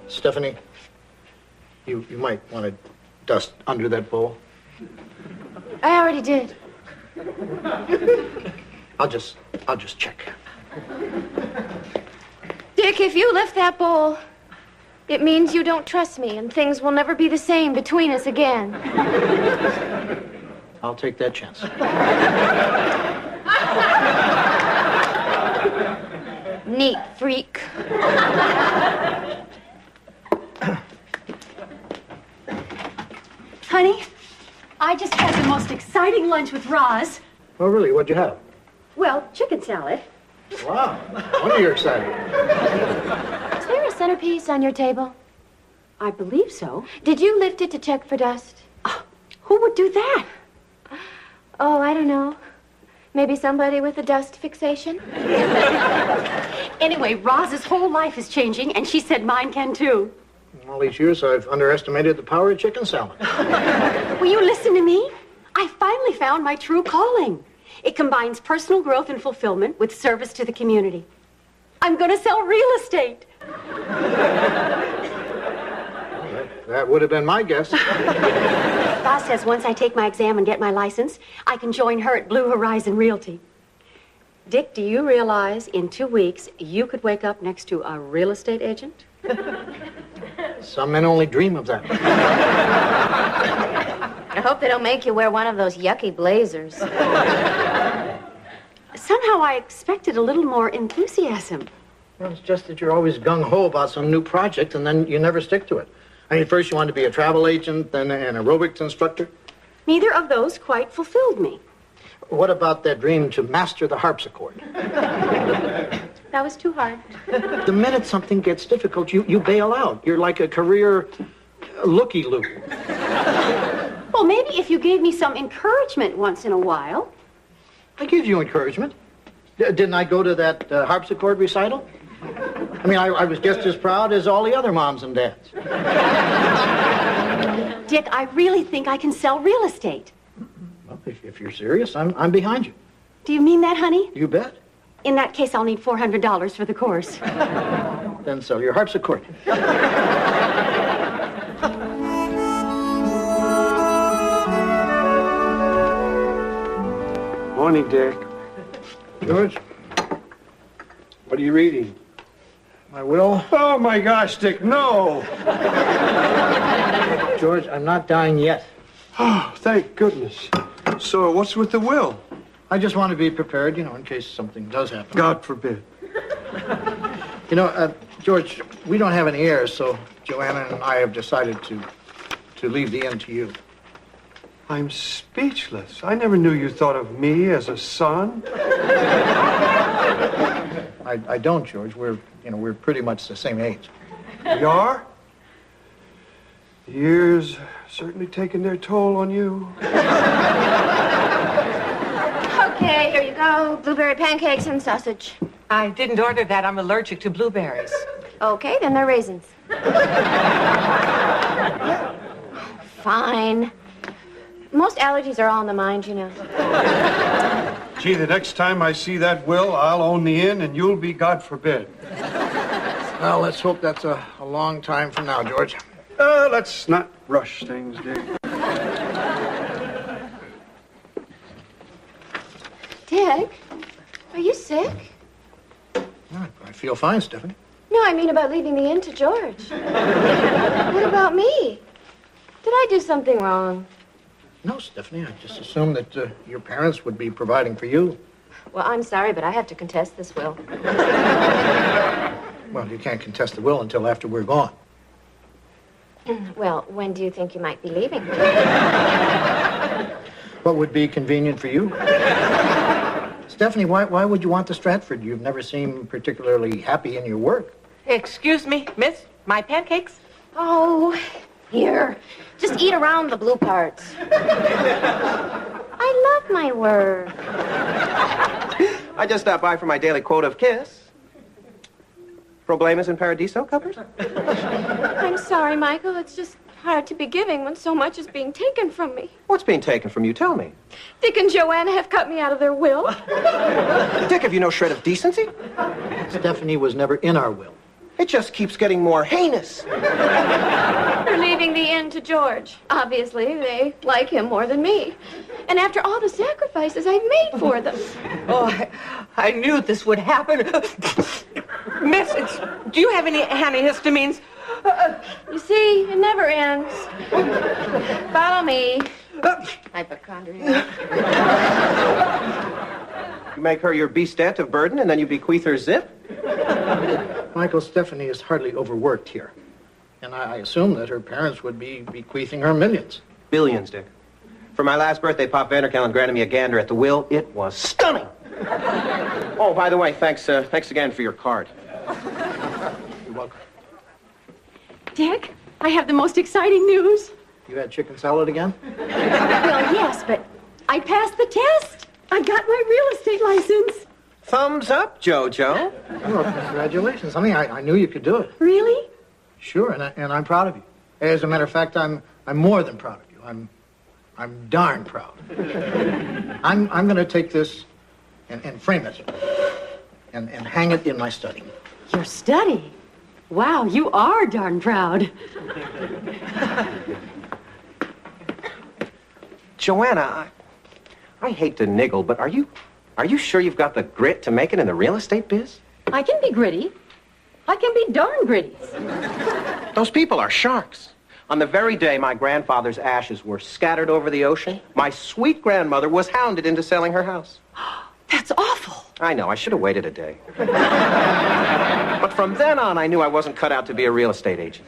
Stephanie, you might want to dust under that bowl. I already did. I'll just check. Dick, if you lift that bowl, it means you don't trust me, and things will never be the same between us again. I'll take that chance. Neat freak. Honey, I just had the most exciting lunch with Roz. Oh, really? What'd you have? Well, chicken salad. Wow. Wonder you're excited. Is there a centerpiece on your table? I believe so. Did you lift it to check for dust? Who would do that? Oh, I don't know. Maybe somebody with a dust fixation? Anyway, Roz's whole life is changing, and she said mine can too. All these years, I've underestimated the power of chicken salad. Will you listen to me? I finally found my true calling. It combines personal growth and fulfillment with service to the community. I'm going to sell real estate. That would have been my guess. Boss says once I take my exam and get my license, I can join her at Blue Horizon Realty. Dick, do you realize in 2 weeks you could wake up next to a real estate agent? Some men only dream of that. I hope they don't make you wear one of those yucky blazers. Somehow I expected a little more enthusiasm. Well, it's just that you're always gung-ho about some new project, and then you never stick to it. I mean, first you wanted to be a travel agent, then an aerobics instructor. Neither of those quite fulfilled me. What about that dream to master the harpsichord? That was too hard. The minute something gets difficult, you bail out. You're like a career looky-loo. Well, maybe if you gave me some encouragement once in a while. I give you encouragement. Didn't I go to that harpsichord recital? I mean, I was just as proud as all the other moms and dads. Dick, I really think I can sell real estate. Well, if you're serious, I'm behind you. Do you mean that, honey? You bet. In that case, I'll need $400 for the course. Then sell your harpsichord. Morning, Dick. George, What are you reading? my will. Oh, my gosh, Dick, no! George, I'm not dying yet. Oh, thank goodness. So, what's with the will? I just want to be prepared, in case something does happen. God forbid. George, we don't have any heirs, so Joanna and I have decided to leave the inn to you. I'm speechless. I never knew you thought of me as a son. I don't, George. We're pretty much the same age. You are? The years certainly taken their toll on you. Okay, here you go. Blueberry pancakes and sausage. I didn't order that. I'm allergic to blueberries. Okay, then they're raisins. Fine. Most allergies are all in the mind, Gee, the next time I see that will, I'll own the inn and you'll be God forbid. Well, let's hope that's a long time from now, George. Let's not rush things, Dick. Dick, are you sick? I feel fine, Stephanie. No, I mean about leaving the inn to George. What about me? Did I do something wrong? No, Stephanie, I just assumed that your parents would be providing for you. Well, I'm sorry, but I have to contest this will. Well, you can't contest the will until after we're gone. Well, when do you think you might be leaving? What would be convenient for you? Stephanie, why would you want the Stratford? You've never seemed particularly happy in your work. Excuse me, miss, my pancakes? Oh, here. Just eat around the blue parts. I love my work. I just stopped by for my daily quota of kiss. Problemas in Paradiso, Cuppers? I'm sorry, Michael. It's just hard to be giving when so much is being taken from me. What's being taken from you? Tell me. Dick and Joanna have cut me out of their will. Dick, have you no shred of decency? Stephanie was never in our will. It just keeps getting more heinous. They're leaving the inn to George. Obviously, they like him more than me. And after all the sacrifices I've made for them. Oh, I knew this would happen. Miss, do you have any antihistamines? You see, it never ends. Follow me. Hypochondriac. You make her your beastant of burden, and then you bequeath her zip? Michael, Stephanie is hardly overworked here. And I assume that her parents would be bequeathing her millions. Billions, Dick. For my last birthday, Pop Vanderkellen granted me a gander at the will. It was stunning. Oh, by the way, thanks again for your card. You're welcome. Dick, I have the most exciting news. You had chicken salad again? Well, yes, but I passed the test. I got my real estate license. Thumbs up, Jojo. Well, congratulations. I mean, I knew you could do it. Really? Sure, and I'm proud of you. As a matter of fact, I'm more than proud of you. I'm darn proud. I'm going to take this and frame it and hang it in my study. Your study? Wow, you are darn proud. Joanna, I hate to niggle, but are you sure you've got the grit to make it in the real estate biz? I can be gritty. I can be darn gritty. Those people are sharks. On the very day my grandfather's ashes were scattered over the ocean, my sweet grandmother was hounded into selling her house. That's awful. I know, I should have waited a day. But from then on, I knew I wasn't cut out to be a real estate agent.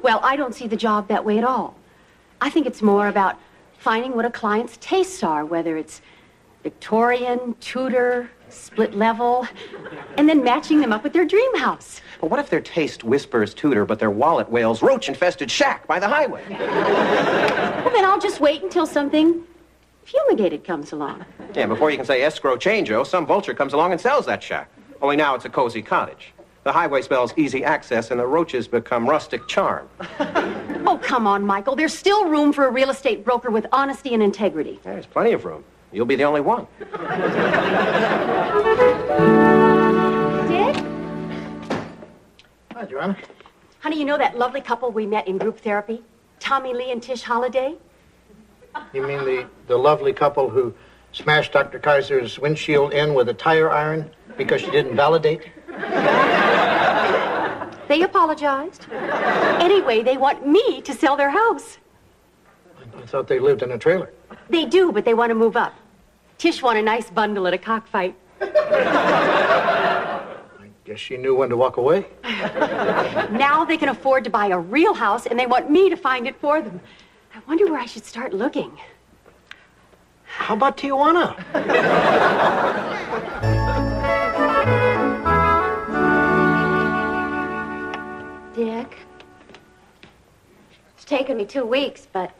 Well, I don't see the job that way at all. I think it's more about finding what a client's tastes are, whether it's Victorian, Tudor, split level, and then matching them up with their dream house. But what if their taste whispers Tudor, but their wallet wails roach-infested shack by the highway? Well, then I'll just wait until something fumigated comes along. Yeah, before you can say escrow change-o, some vulture comes along and sells that shack. Only now it's a cozy cottage. The highway spells easy access, and the roaches become rustic charm. Oh, come on, Michael. There's still room for a real estate broker with honesty and integrity. There's plenty of room. You'll be the only one. Dick? Hi, Joanna. Honey, you know that lovely couple we met in group therapy? Tommy Lee and Tish Holliday? You mean the lovely couple who smashed Dr. Kaiser's windshield in with a tire iron because she didn't validate? They apologized. Anyway, they want me to sell their house. I thought they lived in a trailer. They do, but they want to move up. Tish won a nice bundle at a cockfight. I guess she knew when to walk away. Now they can afford to buy a real house, and they want me to find it for them. I wonder where I should start looking. How about Tijuana? Dick, it's taken me 2 weeks, but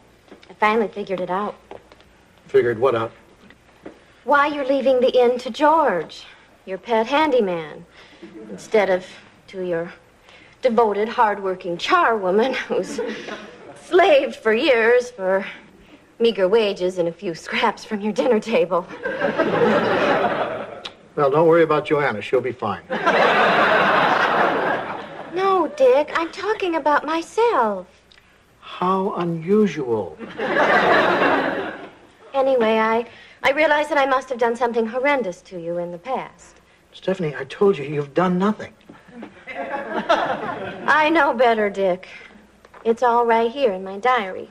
I finally figured it out. Figured what out? Why you're leaving the inn to George, your pet handyman, instead of to your devoted, hard-working charwoman who's slaved for years for meager wages and a few scraps from your dinner table. Well, don't worry about Joanna. She'll be fine. No, Dick, I'm talking about myself. How unusual. Anyway, I realize that I must have done something horrendous to you in the past. Stephanie, I told you you've done nothing. I know better, Dick. It's all right here in my diary.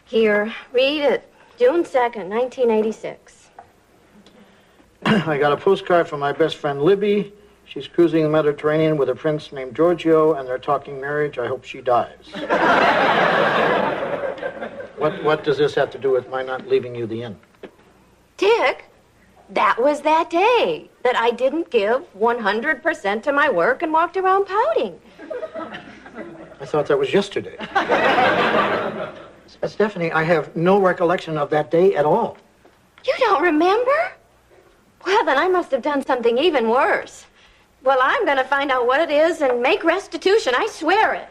Here, read it. June 2nd, 1986. I got a postcard from my best friend Libby. She's cruising the Mediterranean with a prince named Giorgio, and they're talking marriage. I hope she dies. What does this have to do with my not leaving you the inn? Dick, that was that day that I didn't give 100% to my work and walked around pouting. I thought that was yesterday. Stephanie, I have no recollection of that day at all. You don't remember? Well, then I must have done something even worse. Well, I'm going to find out what it is and make restitution. I swear it.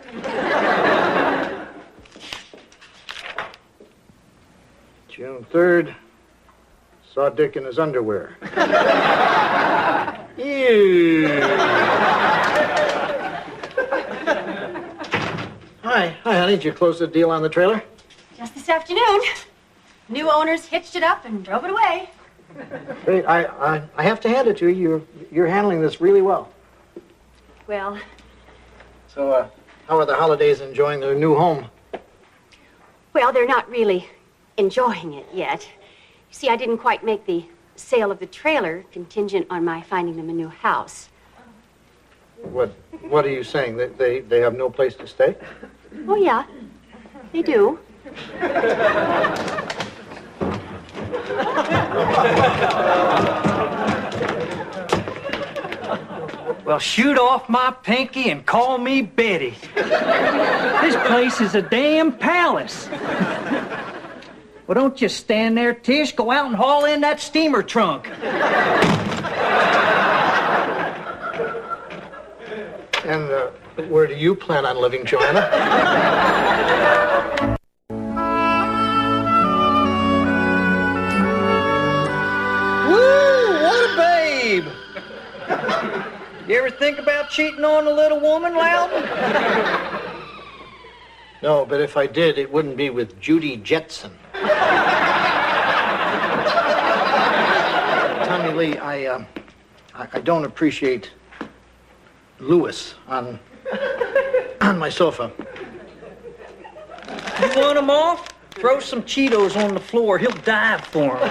June 3rd. Saw Dick in his underwear. Ew. Hi, honey. Did you close the deal on the trailer? Just this afternoon. New owners hitched it up and drove it away. Great. I have to hand it to you. You're handling this really well. Well, So, how are the Hollidays enjoying their new home? well, they're not really enjoying it yet. You see, I didn't quite make the sale of the trailer contingent on my finding them a new house. What are you saying? That they have no place to stay? Oh, yeah, they do. Well, shoot off my pinky and call me Betty. This place is a damn palace. Well, don't just stand there, Tish. Go out and haul in that steamer trunk. And where do you plan on living, Joanna? Woo, what a babe! You ever think about cheating on a little woman, Loudon? No, but if I did, it wouldn't be with Judy Jetson. Tommy Lee, I don't appreciate Lewis on my sofa. You want him off? Throw some Cheetos on the floor. He'll dive for them.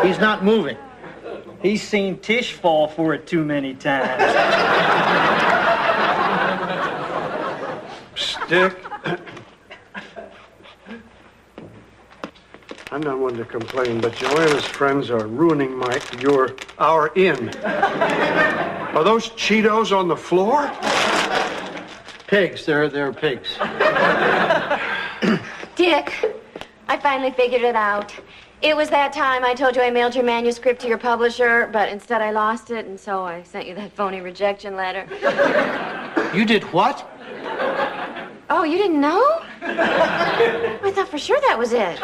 He's not moving. He's seen Tish fall for it too many times. Dick, I'm not one to complain, but Joanna's friends are ruining our inn. Are those Cheetos on the floor? Pigs. They're pigs. Dick, I finally figured it out. It was that time I told you I mailed your manuscript to your publisher, but instead I lost it, and so I sent you that phony rejection letter. You did what? Oh, you didn't know? I thought for sure that was it.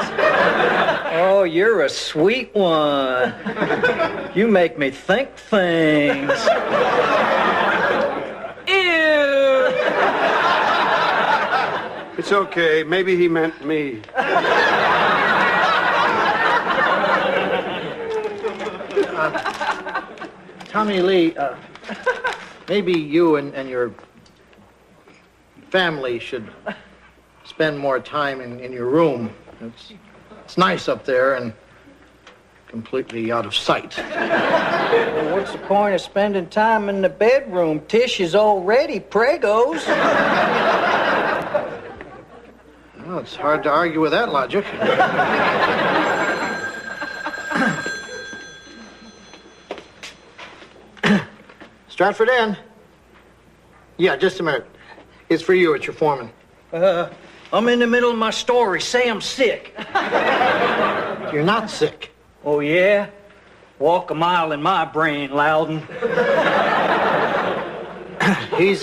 Oh, you're a sweet one. You make me think things. Ew! It's okay. Maybe he meant me. Tommy Lee, maybe you and your family should spend more time in your room. It's nice up there and completely out of sight. Well, what's the point of spending time in the bedroom? Tish is already pregos. Well, it's hard to argue with that logic. Stratford Inn. Yeah, just a minute. It's for you. It's your foreman. I'm in the middle of my story. Say I'm sick. You're not sick. Oh, yeah? Walk a mile in my brain, Loudon. He's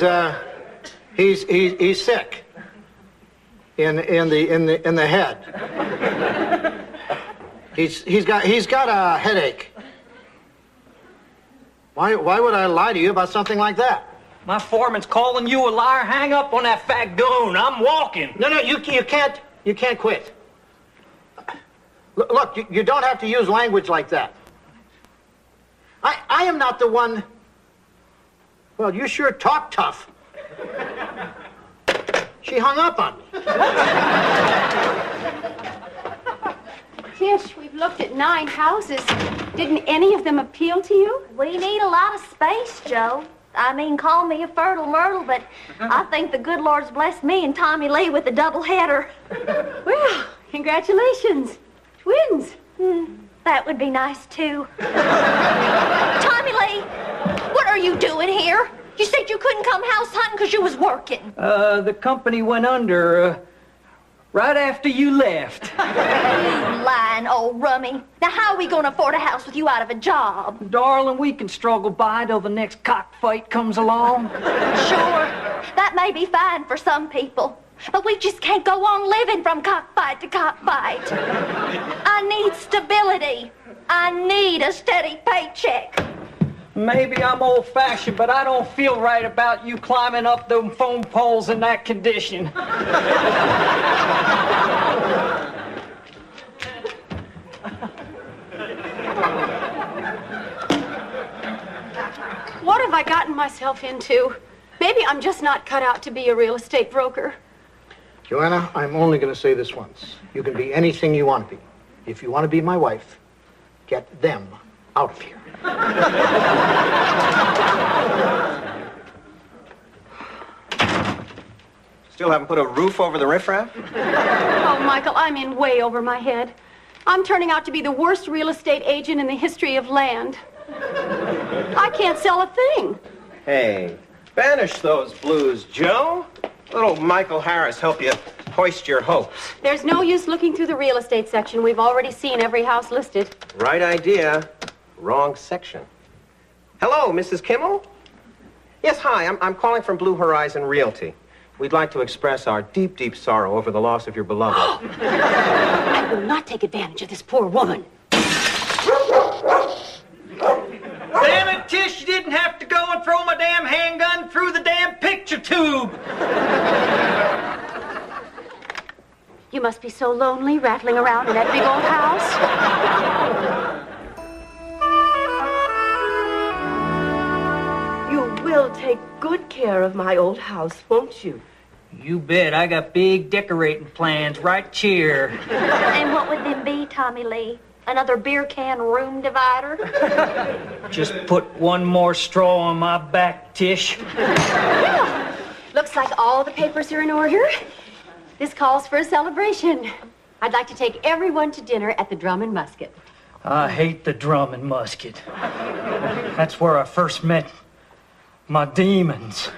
sick. In the head. He's got a headache. Why would I lie to you about something like that? My foreman's calling you a liar. Hang up on that fat goon. I'm walking. No, you can't quit. Look, you don't have to use language like that. I am not the one. Well, you sure talk tough. She hung up on me. Tish, we've looked at 9 houses. Didn't any of them appeal to you? We need a lot of space, Joe. I mean, call me a fertile myrtle, but I think the good Lord's blessed me and Tommy Lee with a double header. Well, congratulations. Twins. That would be nice, too. Tommy Lee, what are you doing here? You said you couldn't come house hunting because you was working. The company went under, right after you left. You lying old rummy. Now, how are we going to afford a house with you out of a job? Darling, we can struggle by till the next cockfight comes along. Sure, that may be fine for some people. But we just can't go on living from cockfight to cockfight. I need stability. I need a steady paycheck. Maybe I'm old-fashioned, but I don't feel right about you climbing up them phone poles in that condition. What have I gotten myself into? Maybe I'm just not cut out to be a real estate broker. Joanna, I'm only going to say this once. You can be anything you want to be. If you want to be my wife, get them out of here. Still haven't put a roof over the riffraff? Oh, Michael, I'm in way over my head. I'm turning out to be the worst real estate agent in the history of land. I can't sell a thing. Hey, banish those blues, Joe. Little Michael Harris help you hoist your hopes. There's no use looking through the real estate section. We've already seen every house listed. Right idea, wrong section. Hello, Mrs. Kimmel? Yes, hi, I'm calling from Blue Horizon Realty. We'd like to express our deep, deep sorrow over the loss of your beloved. I will not take advantage of this poor woman. Damn it, Tish, you didn't have to go and throw my damn handgun through the damn picture tube. You must be so lonely rattling around in that big old house. You will take good care of my old house, won't you? You bet. I got big decorating plans right here. And what would them be, Tommy Lee? Another beer can room divider? Just put one more straw on my back, Tish. Well, looks like all the papers are in order. This calls for a celebration. I'd like to take everyone to dinner at the Drum and Musket. I hate the Drum and Musket. That's where I first met my demons.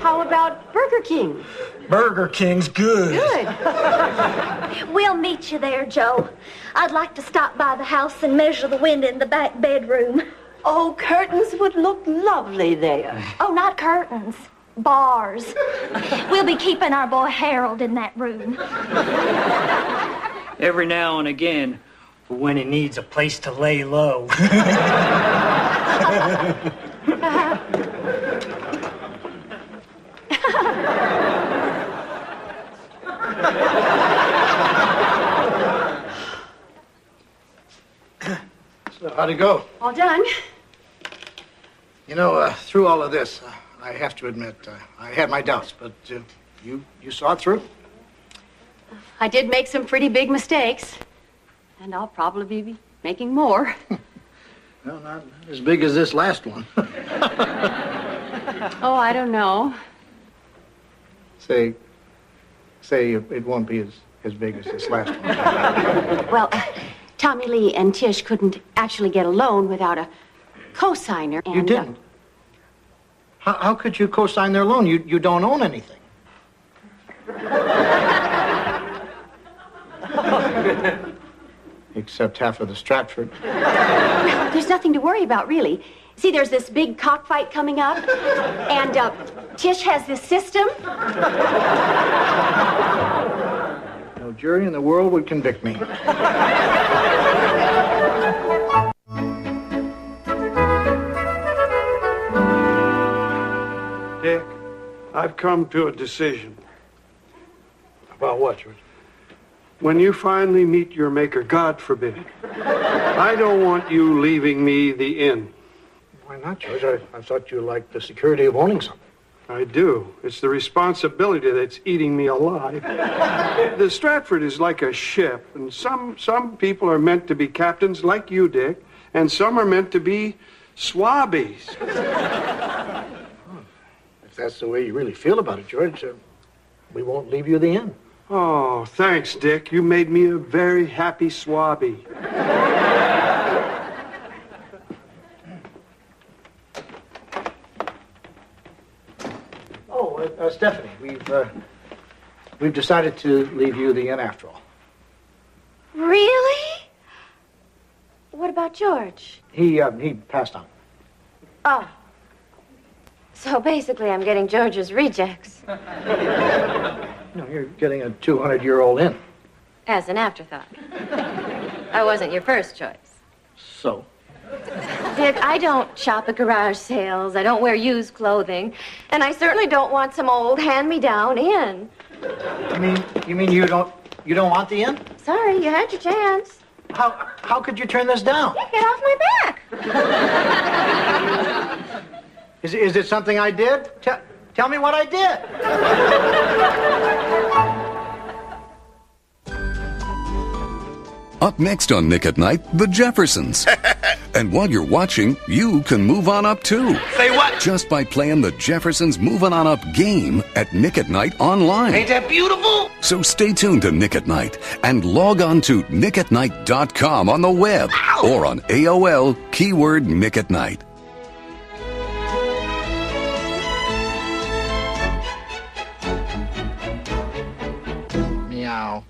How about Burger King? Burger King's good. Good. We'll meet you there, Joe. I'd like to stop by the house and measure the window in the back bedroom. Oh, curtains would look lovely there. Oh, not curtains. Bars. We'll be keeping our boy Harold in that room. Every now and again, for when he needs a place to lay low. So how'd it go? All done. You know, through all of this, I have to admit, I had my doubts, but you saw it through. I did make some pretty big mistakes. And I'll probably be making more. Well, not as big as this last one. Oh, I don't know. Say it won't be as big as this last one. Well, Tommy Lee and Tish couldn't actually get a loan without a co-signer. And, You didn't? How could you co-sign their loan? You don't own anything. Except half of the Stratford. There's nothing to worry about, really. See, there's this big cockfight coming up, and Tish has this system. No jury in the world would convict me. Dick, I've come to a decision. About what, George? When you finally meet your maker, God forbid, I don't want you leaving me the inn. Why not, George? I thought you liked the security of owning something. I do. It's the responsibility that's eating me alive. The Stratford is like a ship, and some people are meant to be captains like you, Dick, and some are meant to be swabbies. If that's the way you really feel about it, George, we won't leave you the inn. Oh, thanks, Dick. You made me a very happy swabby. Oh, Stephanie, we've decided to leave you the inn after all. Really? What about George? He passed on. Oh. So basically, I'm getting George's rejects. No, you're getting a 200-year-old inn. As an afterthought. I wasn't your first choice. So? Dick, I don't shop at garage sales. I don't wear used clothing. And I certainly don't want some old hand-me-down inn. You mean you don't want the inn? Sorry, you had your chance. How could you turn this down? Yeah, get off my back. Is it something I did? Tell me what I did. Up next on Nick at Night, the Jeffersons. And while you're watching, you can move on up too. Say what? Just by playing the Jeffersons Moving On Up game at Nick at Night online. Ain't that beautiful? So stay tuned to Nick at Night and log on to nickatnight.com on the web. Ow! Or on AOL, keyword Nick at Night. Meow.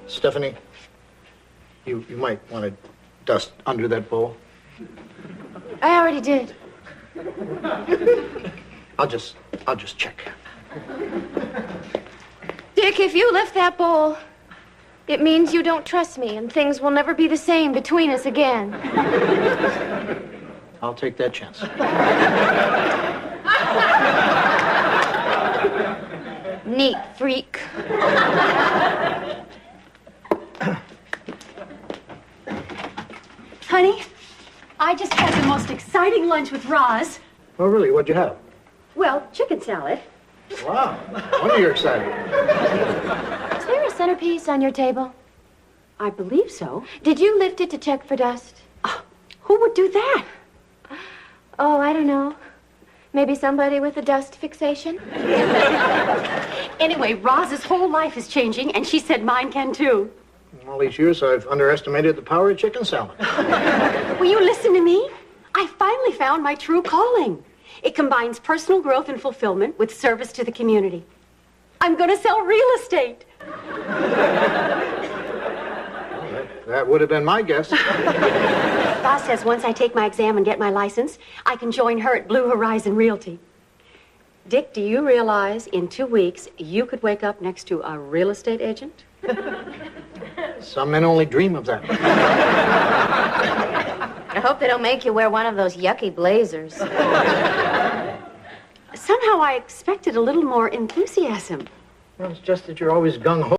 Stephanie, you might want to dust under that bowl. I already did. I'll just check. Dick, if you lift that bowl, it means you don't trust me, and things will never be the same between us again. I'll take that chance. Neat freak. Honey, I just had the most exciting lunch with Roz. Oh, really? What'd you have? Well, chicken salad. Wow. Wonder you're excited. Is there a centerpiece on your table? I believe so. Did you lift it to check for dust? Who would do that? Oh, I don't know. Maybe somebody with a dust fixation? Anyway, Roz's whole life is changing, and she said mine can too. All these years, I've underestimated the power of chicken salad. Will you listen to me? I finally found my true calling. It combines personal growth and fulfillment with service to the community. I'm going to sell real estate. That would have been my guess. Boss says once I take my exam and get my license, I can join her at Blue Horizon Realty. Dick, do you realize in 2 weeks you could wake up next to a real estate agent? Some men only dream of that. I hope they don't make you wear one of those yucky blazers. Somehow I expected a little more enthusiasm. Well, it's just that you're always gung-ho.